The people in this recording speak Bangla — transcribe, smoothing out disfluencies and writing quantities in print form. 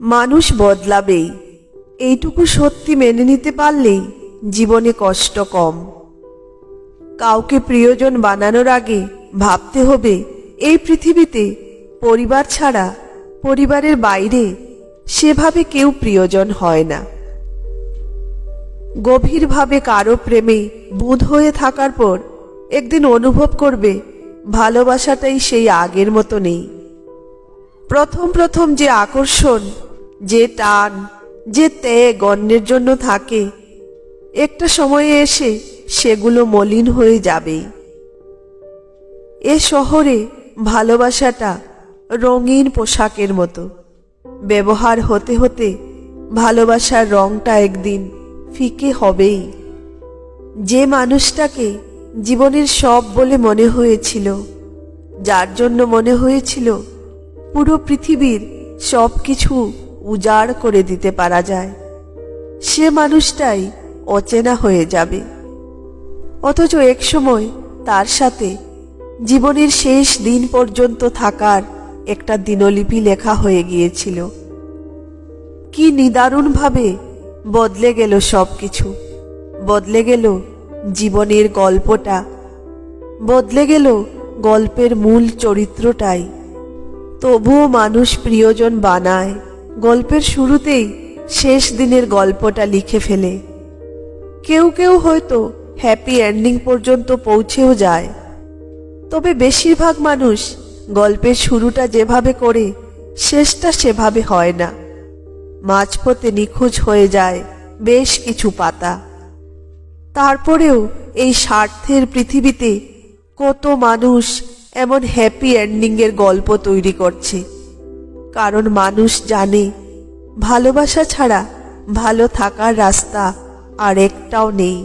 মানুষ বদলাবেই, এইটুকু সত্যি মেনে নিতে পারলেই জীবনে কষ্ট কম। কাউকে প্রিয়জন বানানোর আগে ভাবতে হবে এই পৃথিবীতে পরিবার ছাড়া, পরিবারের বাইরে সেভাবে কেউ প্রিয়জন হয় না। গভীরভাবে কারো প্রেমে বুঁদ হয়ে থাকার পর একদিন অনুভব করবে ভালোবাসাটাই সেই আগের মতো নেই। প্রথম প্রথম যে আকর্ষণ, যে টান, যে ত্যাগ অন্যের জন্য থাকে, একটা সময়ে এসে সেগুলো মলিন হয়ে যাবে। এ শহরে ভালোবাসাটা রঙিন পোশাকের মতো, ব্যবহার হতে হতে ভালোবাসার রংটা একদিন ফিকে হবেই। যে মানুষটাকে জীবনের সব বলে মনে হয়েছিল, যার জন্য মনে হয়েছিল পুরো পৃথিবীর সব কিছু উজাড় করে দিতে পারা যায়, সে মানুষটাই অচেনা হয়ে যাবে। অথচ এক সময় তার সাথে জীবনের শেষ দিন পর্যন্ত থাকার একটা দিনলিপি লেখা হয়ে গিয়েছিল। কি নিদারুণভাবে বদলে গেল সবকিছু, বদলে গেল জীবনের গল্পটা, বদলে গেল গল্পের মূল চরিত্রটাই। তবুও মানুষ প্রিয়জন বানায়, গল্পের শুরুতেই শেষ দিনের গল্পটা লিখে ফেলে। কেউ কেউ হয়তো হ্যাপি এন্ডিং পর্যন্ত পৌঁছেও যায়, তবে বেশিরভাগ মানুষ গল্পের শুরুটা যেভাবে করে শেষটা সেভাবে হয় না। মাঝপথে নিখোঁজ হয়ে যায় বেশ কিছু পাতা। তারপরেও এই স্বার্থের পৃথিবীতে কত মানুষ এমন হ্যাপি এন্ডিংয়ের গল্প তৈরি করছে, কারণ মানুষ জানে ভালোবাসা ছাড়া ভালো থাকার রাস্তা আর একটাও নেই।